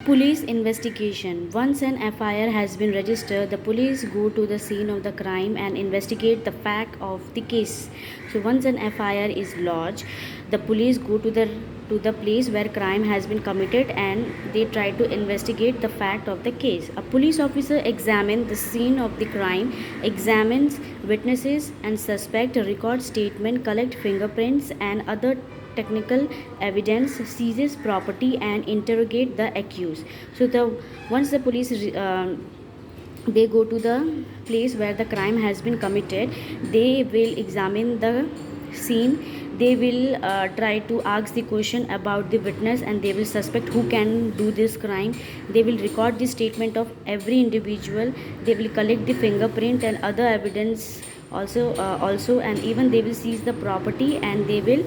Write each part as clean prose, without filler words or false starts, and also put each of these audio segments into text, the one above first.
Police investigation. Once an FIR has been registered, the police go to the scene of the crime and investigate the fact of the case. So once an FIR is lodged, the police go to the place where crime has been committed and they try to investigate the fact of the case. A police officer examines the scene of the crime, examines witnesses and suspect, records statement, collect fingerprints and other technical evidence, seizes property and interrogate the accused. So once the police they go to the place where the crime has been committed, they will examine the scene, they will try to ask the question about the witness and they will suspect who can do this crime, they will record the statement of every individual, they will collect the fingerprint and other evidence also, and even they will seize the property and they will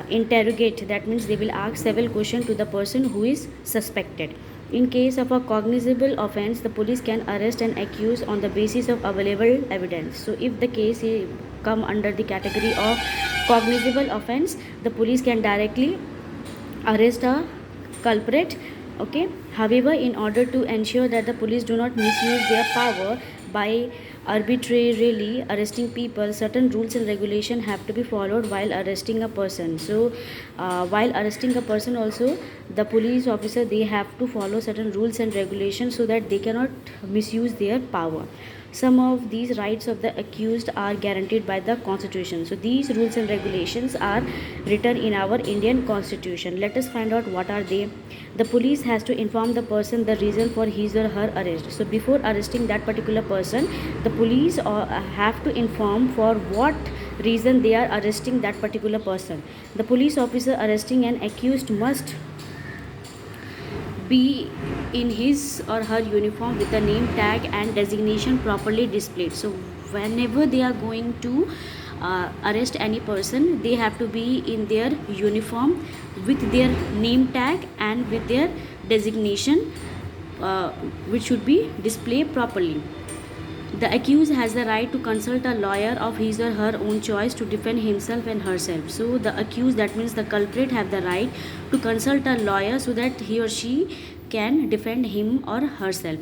interrogate, that means they will ask several questions to the person who is suspected. In case of a cognizable offense, the police can arrest an accused on the basis of available evidence. So if the case come under the category of cognizable offense, the police can directly arrest a culprit. Okay, however, in order to ensure that the police do not misuse their power by arbitrarily arresting people, certain rules and regulations have to be followed while arresting a person. So while arresting a person also, the police officer, they have to follow certain rules and regulations so that they cannot misuse their power. Some of these rights of the accused are guaranteed by the constitution. So these rules and regulations are written in our Indian constitution. Let us find out what are they. The police has to inform the person the reason for his or her arrest. So before arresting that particular person, the police have to inform for what reason they are arresting that particular person. The police officer arresting an accused must be in his or her uniform with the name tag and designation properly displayed. So whenever they are going to arrest any person, they have to be in their uniform with their name tag and with their designation which should be displayed properly. The accused has the right to consult a lawyer of his or her own choice to defend himself and herself. So the accused, that means the culprit, have the right to consult a lawyer so that he or she can defend him or herself.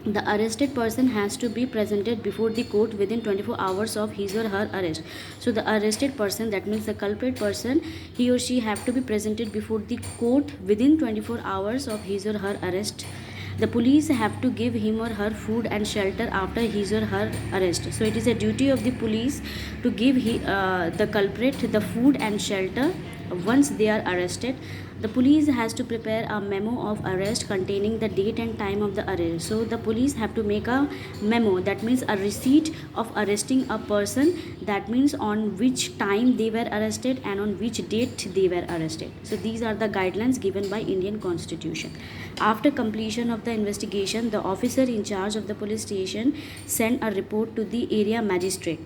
The arrested person has to be presented before the court within 24 hours of his or her arrest. So the arrested person, that means the culprit person, he or she have to be presented before the court within 24 hours of his or her arrest. The police have to give him or her food and shelter after his or her arrest. So it is a duty of the police to give the culprit the food and shelter once they are arrested. The police has to prepare a memo of arrest containing the date and time of the arrest. So the police have to make a memo, that means a receipt of arresting a person, that means on which time they were arrested and on which date they were arrested. So these are the guidelines given by Indian Constitution. After completion of the investigation, the officer in charge of the police station send a report to the area magistrate.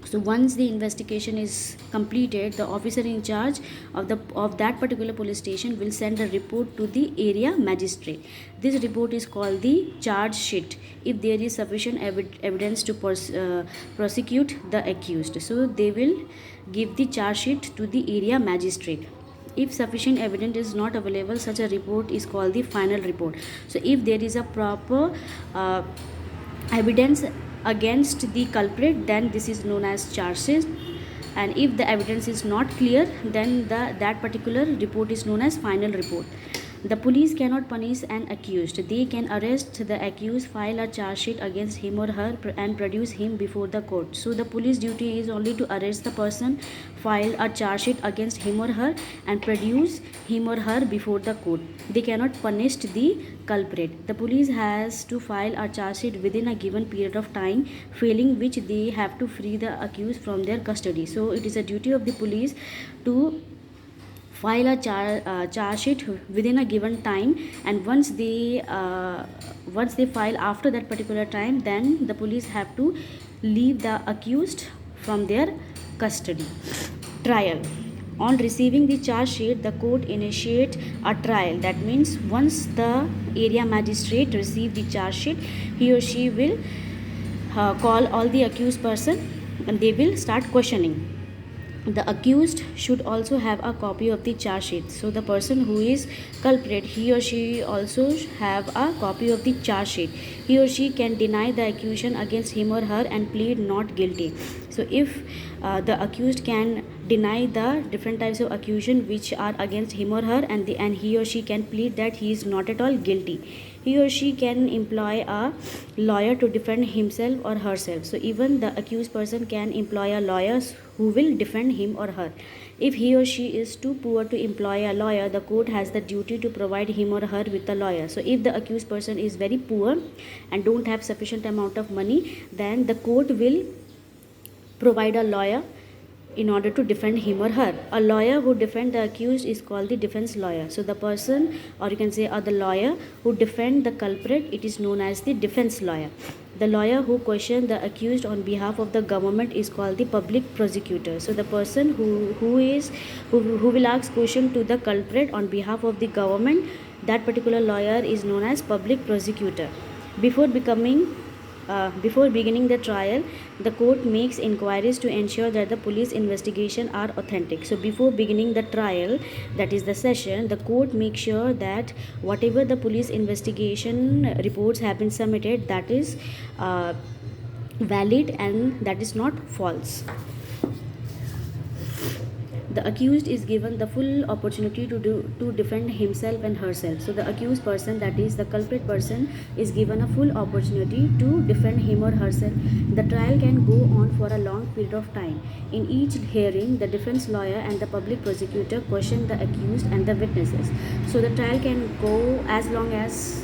So once the investigation is completed, the officer in charge of that particular police station will send a report to the area magistrate. This report is called the charge sheet if there is sufficient evidence to prosecute the accused. So they will give the charge sheet to the area magistrate. If sufficient evidence is not available, such a report is called the final report. So if there is a proper evidence against the culprit, then this is known as charge sheet, and if the evidence is not clear, then that particular report is known as final report. The police cannot punish an accused. They can arrest the accused, file a charge sheet against him or her and produce him before the court. So the police duty is only to arrest the person, file a charge sheet against him or her and produce him or her before the court. They cannot punish the culprit. The police has to file a charge sheet within a given period of time, failing which they have to free the accused from their custody. So it is a duty of the police to file a charge sheet within a given time, and once they file after that particular time, then the police have to leave the accused from their custody. Trial. On receiving the charge sheet, the court initiate a trial. That means once the area magistrate receive the charge sheet, he or she will call all the accused person and they will start questioning. the accused should also have a copy of the charge sheet. So the person who is culprit, he or she also have a copy of the charge sheet. He or she can deny the accusation against him or her and plead not guilty. So if the accused can deny the different types of accusation which are against him or her, and he or she can plead that he is not at all guilty, he or she can employ a lawyer to defend himself or herself. So even the accused person can employ a lawyer who will defend him or her. If he or she is too poor to employ a lawyer, the court has the duty to provide him or her with a lawyer. So if the accused person is very poor and don't have sufficient amount of money, then the court will provide a lawyer in order to defend him or her. A lawyer who defends the accused is called the defense lawyer. So the person, or you can say the lawyer who defend the culprit, it is known as the defense lawyer. The lawyer who questions the accused on behalf of the government is called the public prosecutor. So the person who will ask question to the culprit on behalf of the government, that particular lawyer is known as public prosecutor. Before beginning the trial, the court makes inquiries to ensure that the police investigation are authentic. So before beginning the trial, that is the session, the court makes sure that whatever the police investigation reports have been submitted, that is valid and that is not false. The accused is given the full opportunity to defend himself and herself. So the accused person, that is the culprit person, is given a full opportunity to defend him or herself. The trial can go on for a long period of time. In each hearing, the defense lawyer and the public prosecutor question the accused and the witnesses. So the trial can go as long as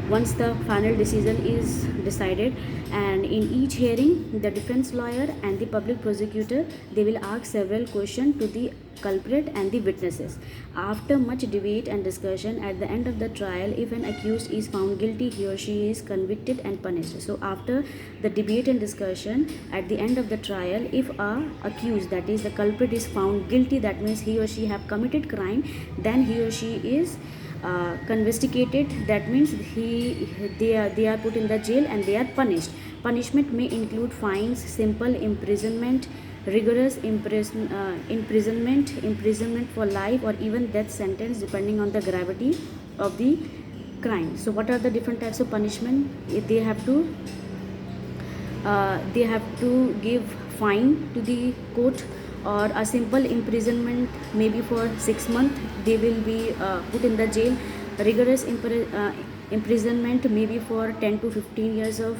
once the final decision is decided, and in each hearing the defense lawyer and the public prosecutor, they will ask several questions to the culprit and the witnesses. After much debate and discussion, at the end of the trial, if an accused is found guilty, he or she is convicted and punished. So after the debate and discussion, at the end of the trial, if a accused, that is the culprit, is found guilty, that means he or she have committed crime, then he or she is confiscated. That means they are put in the jail and they are punished. Punishment may include fines, simple imprisonment, rigorous imprisonment, imprisonment for life, or even death sentence depending on the gravity of the crime. So what are the different types of punishment? They have to give fine to the court, or a simple imprisonment maybe for 6 months they will be put in the jail. Rigorous imprisonment maybe for 10 to 15 years of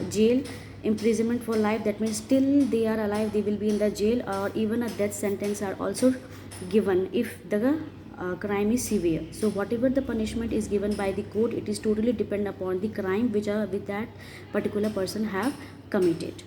jail. Imprisonment for life, that means till they are alive they will be in the jail, or even a death sentence are also given if the crime is severe. So whatever the punishment is given by the court, it is totally depend upon the crime which that particular person have committed.